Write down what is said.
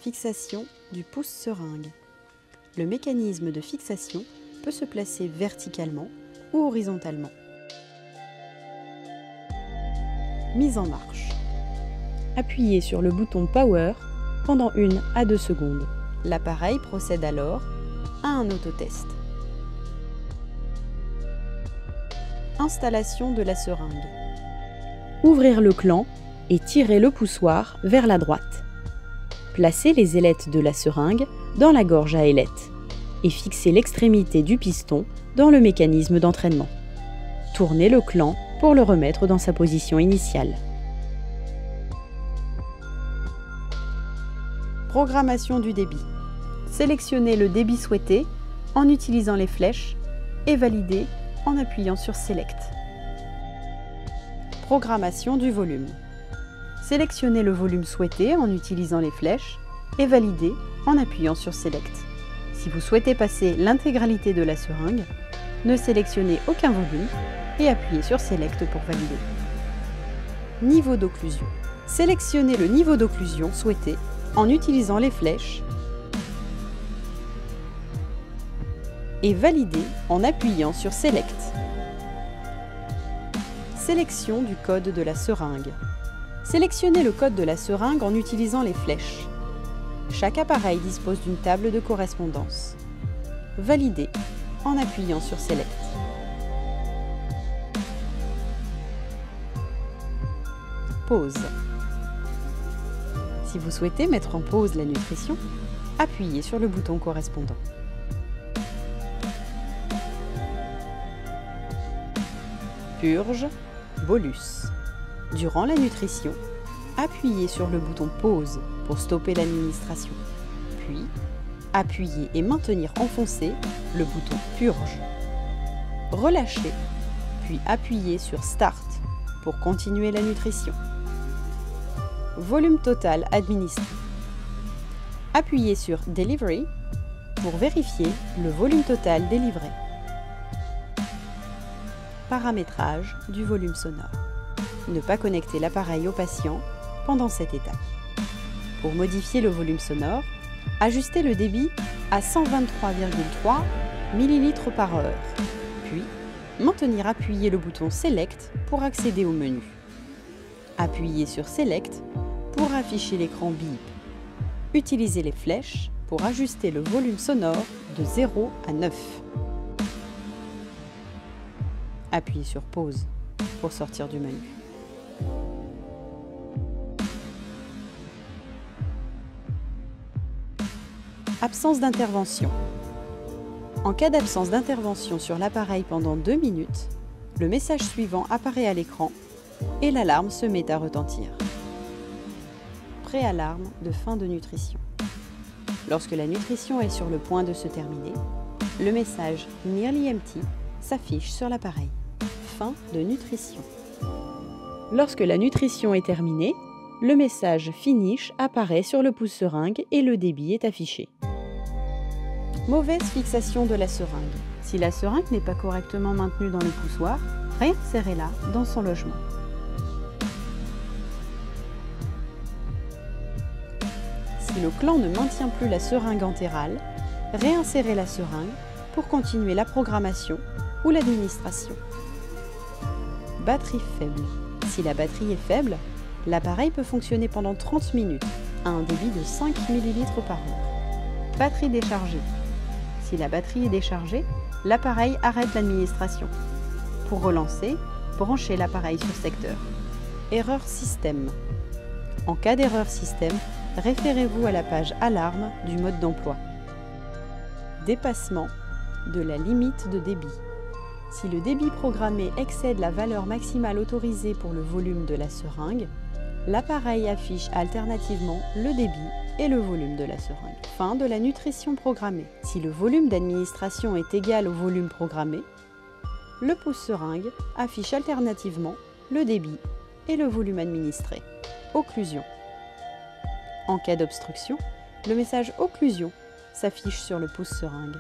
Fixation du pouce-seringue. Le mécanisme de fixation peut se placer verticalement ou horizontalement. Mise en marche. Appuyez sur le bouton Power pendant 1 à 2 secondes. L'appareil procède alors à un autotest. Installation de la seringue. Ouvrir le gland et tirer le poussoir vers la droite. Placez les ailettes de la seringue dans la gorge à ailettes et fixez l'extrémité du piston dans le mécanisme d'entraînement. Tournez le gland pour le remettre dans sa position initiale. Programmation du débit. Sélectionnez le débit souhaité en utilisant les flèches et validez en appuyant sur Select. Programmation du volume. Sélectionnez le volume souhaité en utilisant les flèches et validez en appuyant sur Select. Si vous souhaitez passer l'intégralité de la seringue, ne sélectionnez aucun volume et appuyez sur Select pour valider. Niveau d'occlusion. Sélectionnez le niveau d'occlusion souhaité en utilisant les flèches et validez en appuyant sur Select. Sélection du code de la seringue. Sélectionnez le code de la seringue en utilisant les flèches. Chaque appareil dispose d'une table de correspondance. Validez en appuyant sur Select. Pause. Si vous souhaitez mettre en pause la nutrition, appuyez sur le bouton correspondant. Purge, bolus. Durant la nutrition, appuyez sur le bouton pause pour stopper l'administration. Puis, appuyez et maintenir enfoncé le bouton purge. Relâchez, puis appuyez sur start pour continuer la nutrition. Volume total administré. Appuyez sur delivery pour vérifier le volume total délivré. Paramétrage du volume sonore. Ne pas connecter l'appareil au patient pendant cette étape. Pour modifier le volume sonore, ajustez le débit à 123,3 ml par heure, puis maintenir appuyé le bouton Select pour accéder au menu. Appuyez sur Select pour afficher l'écran bip. Utilisez les flèches pour ajuster le volume sonore de 0 à 9. Appuyez sur pause pour sortir du menu. Absence d'intervention. En cas d'absence d'intervention sur l'appareil pendant 2 minutes, le message suivant apparaît à l'écran et l'alarme se met à retentir. Préalarme de fin de nutrition. Lorsque la nutrition est sur le point de se terminer, le message Nearly Empty s'affiche sur l'appareil. Fin de nutrition. Lorsque la nutrition est terminée, le message Finish apparaît sur le pouce-seringue et le débit est affiché. Mauvaise fixation de la seringue. Si la seringue n'est pas correctement maintenue dans le poussoir, réinsérez-la dans son logement. Si le gland ne maintient plus la seringue entérale, réinsérez la seringue pour continuer la programmation ou l'administration. Batterie faible. Si la batterie est faible, l'appareil peut fonctionner pendant 30 minutes à un débit de 5 ml par heure. Batterie déchargée. Si la batterie est déchargée, l'appareil arrête l'administration. Pour relancer, branchez l'appareil sur secteur. Erreur système. En cas d'erreur système, référez-vous à la page Alarme du mode d'emploi. Dépassement de la limite de débit. Si le débit programmé excède la valeur maximale autorisée pour le volume de la seringue, l'appareil affiche alternativement le débit et le volume de la seringue. Fin de la nutrition programmée. Si le volume d'administration est égal au volume programmé, le pouce-seringue affiche alternativement le débit et le volume administré. Occlusion. En cas d'obstruction, le message occlusion s'affiche sur le pouce-seringue.